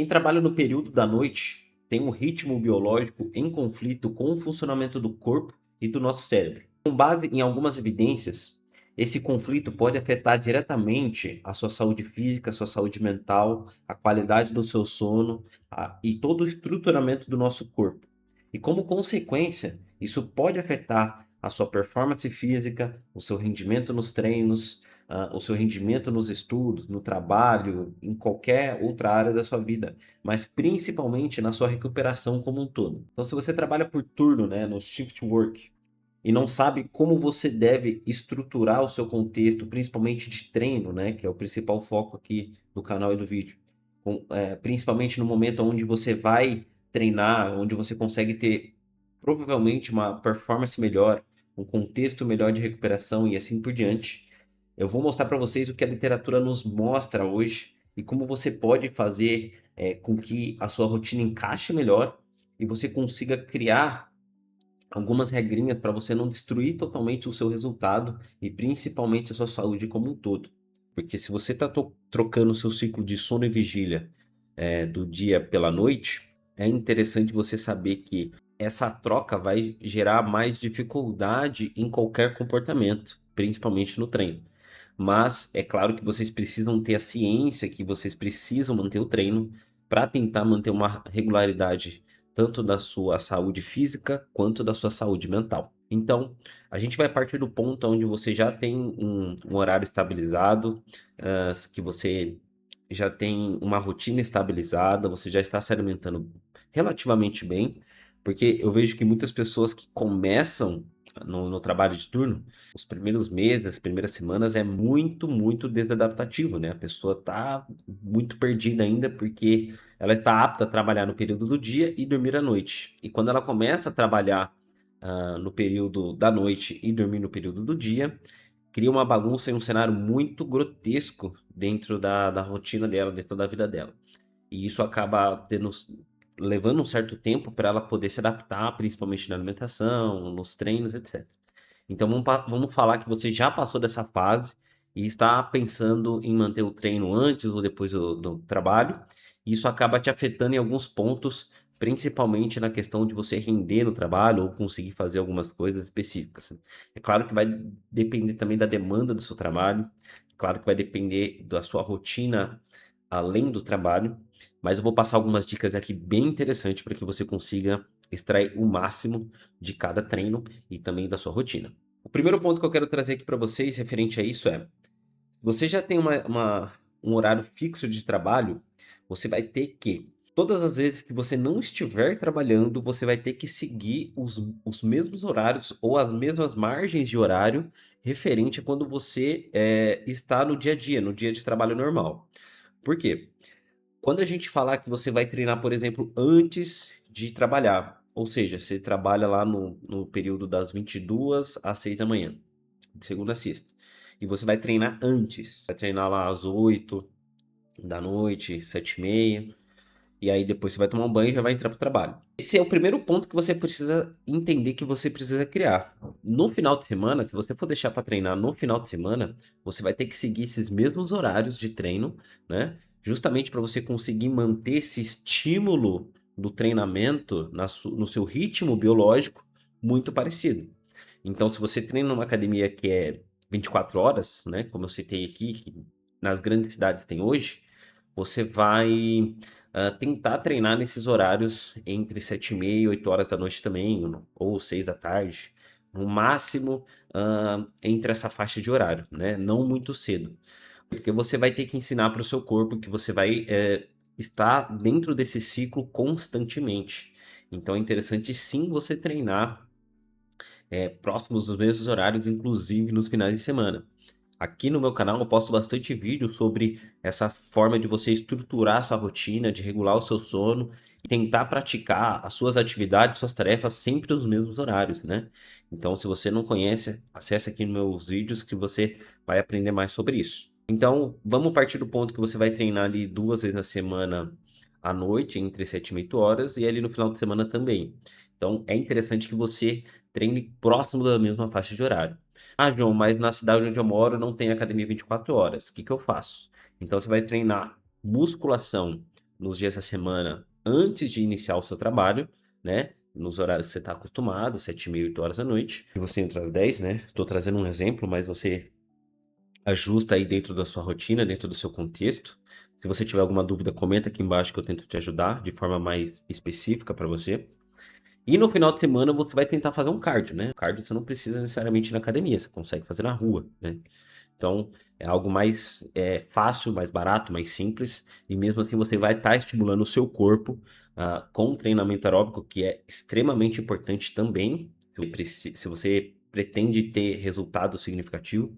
Quem trabalha no período da noite tem um ritmo biológico em conflito com o funcionamento do corpo e do nosso cérebro. Com base em algumas evidências, esse conflito pode afetar diretamente a sua saúde física, a sua saúde mental, a qualidade do seu sono, e todo o estruturamento do nosso corpo. E como consequência, isso pode afetar a sua performance física, o seu rendimento nos treinos, o seu rendimento nos estudos, no trabalho, em qualquer outra área da sua vida, mas principalmente na sua recuperação como um todo. Então, se você trabalha por turno, né, no shift work, e não sabe como você deve estruturar o seu contexto, principalmente de treino, né, que é o principal foco aqui do canal e do vídeo, principalmente no momento onde você vai treinar, onde você consegue ter provavelmente uma performance melhor, um contexto melhor de recuperação e assim por diante. Eu vou mostrar para vocês o que a literatura nos mostra hoje e como você pode fazer com que a sua rotina encaixe melhor e você consiga criar algumas regrinhas para você não destruir totalmente o seu resultado e principalmente a sua saúde como um todo. Porque se você está trocando o seu ciclo de sono e vigília do dia pela noite, é interessante você saber que essa troca vai gerar mais dificuldade em qualquer comportamento, principalmente no treino. Mas é claro que vocês precisam ter a ciência que vocês precisam manter o treino para tentar manter uma regularidade tanto da sua saúde física quanto da sua saúde mental. Então, a gente vai partir do ponto onde você já tem um horário estabilizado, que você já tem uma rotina estabilizada, você já está se alimentando relativamente bem, porque eu vejo que muitas pessoas que começam no trabalho de turno, os primeiros meses, as primeiras semanas é muito, muito desadaptativo, né? A pessoa tá muito perdida ainda porque ela está apta a trabalhar no período do dia e dormir à noite. E quando ela começa a trabalhar no período da noite e dormir no período do dia, cria uma bagunça e um cenário muito grotesco dentro da rotina dela, dentro da vida dela. E isso acaba levando um certo tempo para ela poder se adaptar, principalmente na alimentação, nos treinos, etc. Então vamos falar que você já passou dessa fase e está pensando em manter o treino antes ou depois do trabalho. E isso acaba te afetando em alguns pontos, principalmente na questão de você render no trabalho ou conseguir fazer algumas coisas específicas. É claro que vai depender também da demanda do seu trabalho, é claro que vai depender da sua rotina além do trabalho, mas eu vou passar algumas dicas aqui bem interessantes para que você consiga extrair o máximo de cada treino e também da sua rotina. O primeiro ponto que eu quero trazer aqui para vocês referente a isso é: você já tem um horário fixo de trabalho, você vai ter que, todas as vezes que você não estiver trabalhando, você vai ter que seguir os mesmos horários ou as mesmas margens de horário referente a quando você está no dia a dia, no dia de trabalho normal. Por quê? Quando a gente falar que você vai treinar, por exemplo, antes de trabalhar, ou seja, você trabalha lá no período das 22 às 6 da manhã, de segunda a sexta, e você vai treinar antes, vai treinar lá às 8 da noite, 7h30, e aí depois você vai tomar um banho e já vai entrar para o trabalho. Esse é o primeiro ponto que você precisa entender que você precisa criar. No final de semana, se você for deixar para treinar no final de semana, você vai ter que seguir esses mesmos horários de treino, né? Justamente para você conseguir manter esse estímulo do treinamento no seu ritmo biológico muito parecido. Então, se você treina numa academia que é 24 horas, né? Como eu citei aqui, que nas grandes cidades tem hoje, você vai tentar treinar nesses horários entre 7h30 e 8 horas da noite também, ou 6 da tarde, no máximo entre essa faixa de horário, né? Não muito cedo, porque você vai ter que ensinar para o seu corpo que você vai estar dentro desse ciclo constantemente. Então é interessante sim você treinar próximos dos mesmos horários, inclusive nos finais de semana. Aqui no meu canal eu posto bastante vídeo sobre essa forma de você estruturar a sua rotina, de regular o seu sono e tentar praticar as suas atividades, suas tarefas sempre nos mesmos horários, né? Então, se você não conhece, acesse aqui nos meus vídeos que você vai aprender mais sobre isso. Então, vamos partir do ponto que você vai treinar ali 2 vezes na semana à noite, entre 7 e 8 horas, e ali no final de semana também. Então, é interessante que você treine próximo da mesma faixa de horário. Ah, João, mas na cidade onde eu moro não tem academia 24 horas. O que que eu faço? Então você vai treinar musculação nos dias da semana antes de iniciar o seu trabalho, né? Nos horários que você está acostumado, 7h30, 8 horas da noite. Se você entra às 10, né? Estou trazendo um exemplo, mas você ajusta aí dentro da sua rotina, dentro do seu contexto. Se você tiver alguma dúvida, comenta aqui embaixo que eu tento te ajudar de forma mais específica para você. E no final de semana você vai tentar fazer um cardio, né? Cardio você não precisa necessariamente ir na academia, você consegue fazer na rua, né? Então é algo mais fácil, mais barato, mais simples. E mesmo assim você vai estar estimulando o seu corpo com treinamento aeróbico, que é extremamente importante também, se você pretende ter resultado significativo.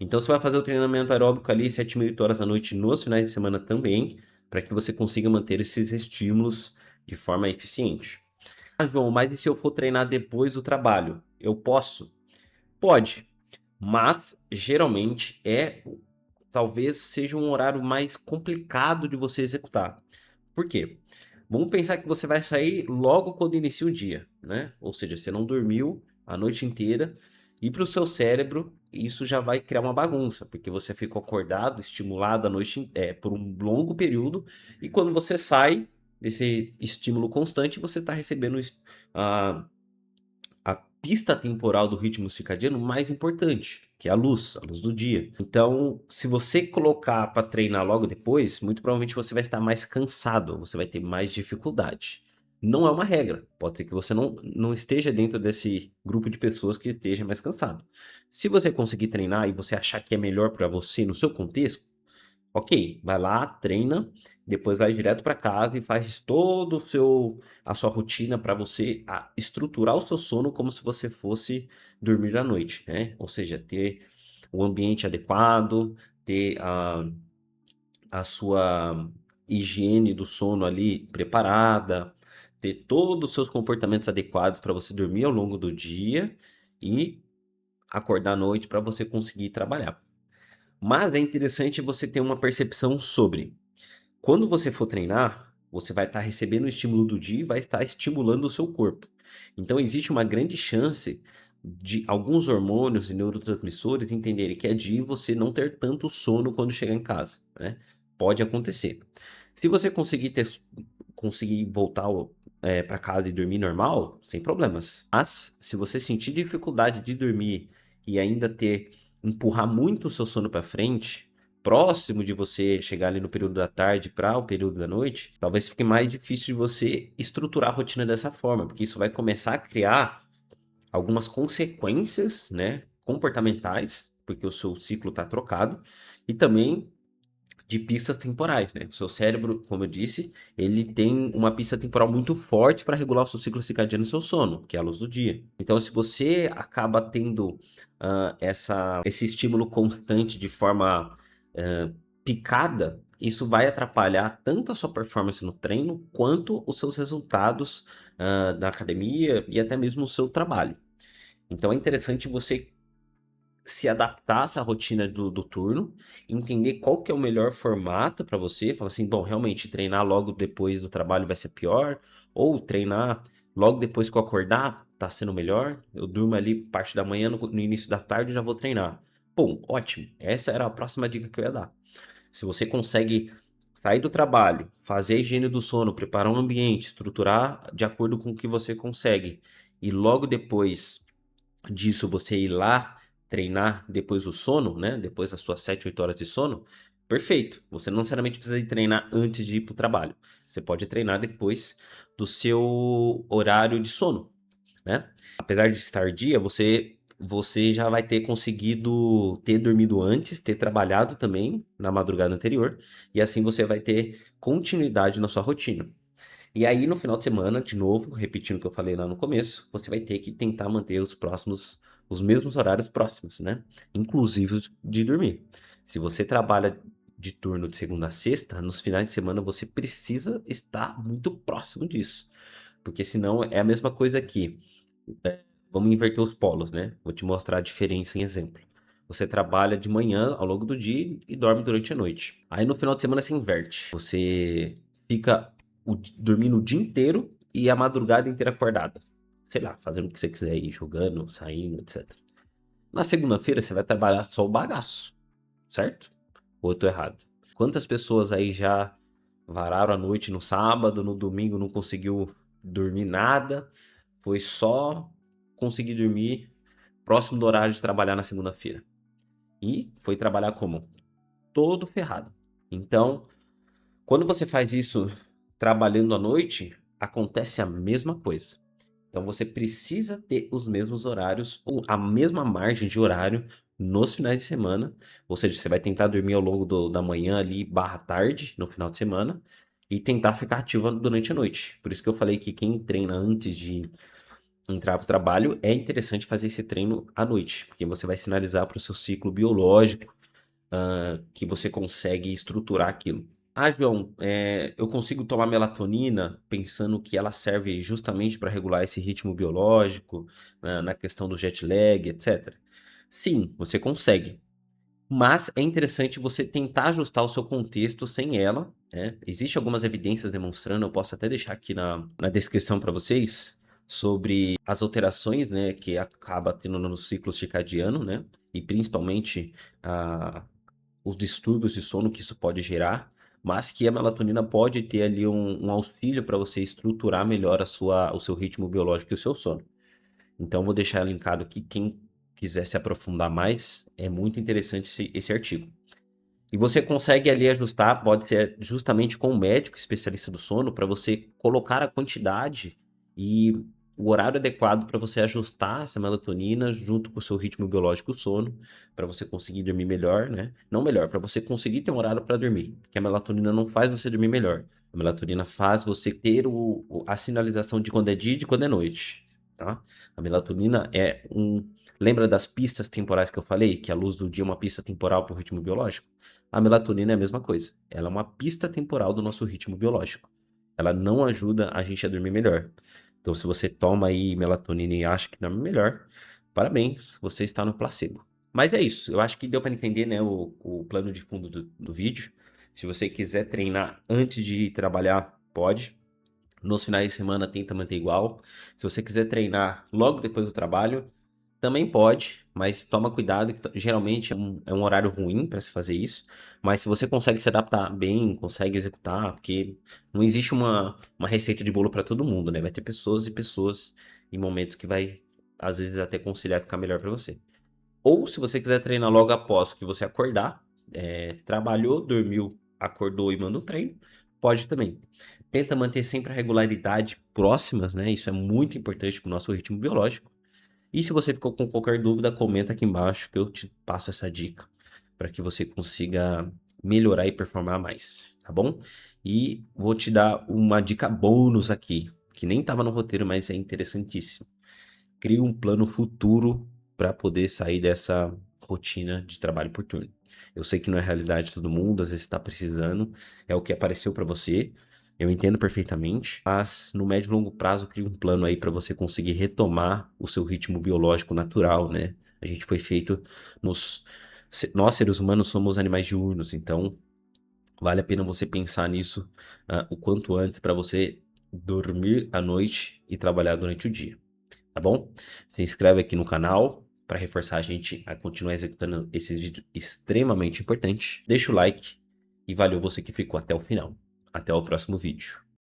Então você vai fazer o treinamento aeróbico ali 7h30, 8 horas da noite nos finais de semana também, para que você consiga manter esses estímulos de forma eficiente. Ah, João, mas e se eu for treinar depois do trabalho? Eu posso? Pode, mas geralmente talvez seja um horário mais complicado de você executar. Por quê? Vamos pensar que você vai sair logo quando inicia o dia, né? Ou seja, você não dormiu a noite inteira e para o seu cérebro isso já vai criar uma bagunça, porque você ficou acordado, estimulado a noite por um longo período e quando você sai desse estímulo constante, você está recebendo a pista temporal do ritmo circadiano mais importante, que é a luz do dia. Então, se você colocar para treinar logo depois, muito provavelmente você vai estar mais cansado, você vai ter mais dificuldade. Não é uma regra, pode ser que você não esteja dentro desse grupo de pessoas que esteja mais cansado. Se você conseguir treinar e você achar que é melhor para você no seu contexto, ok, vai lá, treina, depois vai direto para casa e faz todo a sua rotina para você estruturar o seu sono como se você fosse dormir à noite, né? Ou seja, ter o ambiente adequado, ter a sua higiene do sono ali preparada, ter todos os seus comportamentos adequados para você dormir ao longo do dia e acordar à noite para você conseguir trabalhar. Mas é interessante você ter uma percepção sobre quando você for treinar, você vai estar recebendo o estímulo do dia e vai estar estimulando o seu corpo. Então existe uma grande chance de alguns hormônios e neurotransmissores entenderem que é dia e você não ter tanto sono quando chegar em casa, né? Pode acontecer. Se você conseguir voltar para casa e dormir normal, sem problemas. Mas se você sentir dificuldade de dormir e ainda empurrar muito o seu sono para frente, próximo de você chegar ali no período da tarde para o período da noite, talvez fique mais difícil de você estruturar a rotina dessa forma, porque isso vai começar a criar algumas consequências, né, comportamentais, porque o seu ciclo está trocado, e também de pistas temporais, né? O seu cérebro, como eu disse, ele tem uma pista temporal muito forte para regular o seu ciclo circadiano e o seu sono, que é a luz do dia. Então, se você acaba tendo esse estímulo constante de forma picada, isso vai atrapalhar tanto a sua performance no treino, quanto os seus resultados na academia e até mesmo o seu trabalho. Então, é interessante você se adaptar a essa rotina do turno, entender qual que é o melhor formato para você, falar assim, bom, realmente treinar logo depois do trabalho vai ser pior, ou treinar logo depois que eu acordar tá sendo melhor, eu durmo ali parte da manhã, no início da tarde eu já vou treinar. Bom, ótimo, essa era a próxima dica que eu ia dar. Se você consegue sair do trabalho, fazer a higiene do sono, preparar um ambiente, estruturar de acordo com o que você consegue, e logo depois disso você ir lá treinar depois do sono, né? Depois das suas 7, 8 horas de sono, perfeito. Você não necessariamente precisa ir treinar antes de ir para o trabalho. Você pode treinar depois do seu horário de sono, né? Apesar de estar dia, você já vai ter conseguido ter dormido antes, ter trabalhado também na madrugada anterior, e assim você vai ter continuidade na sua rotina. E aí, no final de semana, de novo, repetindo o que eu falei lá no começo, você vai ter que tentar manter os mesmos horários próximos, né? Inclusive os de dormir. Se você trabalha de turno de segunda a sexta, nos finais de semana você precisa estar muito próximo disso. Porque senão é a mesma coisa aqui. Vamos inverter os polos, né? Vou te mostrar a diferença em exemplo. Você trabalha de manhã ao longo do dia e dorme durante a noite. Aí no final de semana se inverte. Você fica dormindo o dia inteiro e a madrugada inteira acordada. Sei lá, fazendo o que você quiser aí, jogando, saindo, etc. Na segunda-feira você vai trabalhar só o bagaço, certo? Ou eu tô errado? Quantas pessoas aí já vararam a noite no sábado, no domingo não conseguiu dormir nada, foi só conseguir dormir próximo do horário de trabalhar na segunda-feira. E foi trabalhar como? Todo ferrado. Então, quando você faz isso trabalhando à noite, acontece a mesma coisa. Então você precisa ter os mesmos horários, ou a mesma margem de horário nos finais de semana. Ou seja, você vai tentar dormir ao longo da manhã ali, barra tarde, no final de semana, e tentar ficar ativa durante a noite. Por isso que eu falei que quem treina antes de entrar para o trabalho, é interessante fazer esse treino à noite, porque você vai sinalizar para o seu ciclo biológico, que você consegue estruturar aquilo. Ah, João, eu consigo tomar melatonina pensando que ela serve justamente para regular esse ritmo biológico, na questão do jet lag, etc. Sim, você consegue. Mas é interessante você tentar ajustar o seu contexto sem ela, né? Existem algumas evidências demonstrando, eu posso até deixar aqui na descrição para vocês, sobre as alterações, né, que acaba tendo no ciclo circadiano, né? E principalmente os distúrbios de sono que isso pode gerar, mas que a melatonina pode ter ali um auxílio para você estruturar melhor o seu ritmo biológico e o seu sono. Então, vou deixar linkado aqui. Quem quiser se aprofundar mais, é muito interessante esse artigo. E você consegue ali ajustar, pode ser justamente com o médico especialista do sono, para você colocar a quantidade e o horário adequado para você ajustar essa melatonina junto com o seu ritmo biológico do sono, para você conseguir dormir melhor, né? Não melhor, para você conseguir ter um horário para dormir, porque a melatonina não faz você dormir melhor. A melatonina faz você ter a sinalização de quando é dia e de quando é noite, tá? A melatonina é um. Lembra das pistas temporais que eu falei? Que a luz do dia é uma pista temporal para o ritmo biológico? A melatonina é a mesma coisa. Ela é uma pista temporal do nosso ritmo biológico. Ela não ajuda a gente a dormir melhor. Então, se você toma aí melatonina e acha que dorme melhor, parabéns, você está no placebo. Mas é isso. Eu acho que deu para entender, né, o plano de fundo do vídeo. Se você quiser treinar antes de ir trabalhar, pode. Nos finais de semana, tenta manter igual. Se você quiser treinar logo depois do trabalho, também pode, mas toma cuidado, que geralmente é um horário ruim para se fazer isso. Mas se você consegue se adaptar bem, consegue executar, porque não existe uma receita de bolo para todo mundo, né? Vai ter pessoas e pessoas em momentos que vai, às vezes, até conciliar e ficar melhor para você. Ou se você quiser treinar logo após que você acordar, trabalhou, dormiu, acordou e manda um treino, pode também. Tenta manter sempre a regularidade próximas, né? Isso é muito importante para o nosso ritmo biológico. E se você ficou com qualquer dúvida, comenta aqui embaixo que eu te passo essa dica para que você consiga melhorar e performar mais, tá bom? E vou te dar uma dica bônus aqui, que nem estava no roteiro, mas é interessantíssimo. Crie um plano futuro para poder sair dessa rotina de trabalho por turno. Eu sei que não é a realidade de todo mundo, às vezes está precisando, é o que apareceu para você. Eu entendo perfeitamente, mas no médio e longo prazo crie um plano aí para você conseguir retomar o seu ritmo biológico natural, né? A gente foi feito nos nós seres humanos somos animais diurnos, então vale a pena você pensar nisso o quanto antes para você dormir à noite e trabalhar durante o dia, tá bom? Se inscreve aqui no canal para reforçar a gente a continuar executando esse vídeo extremamente importante. Deixa o like e valeu você que ficou até o final. Até o próximo vídeo.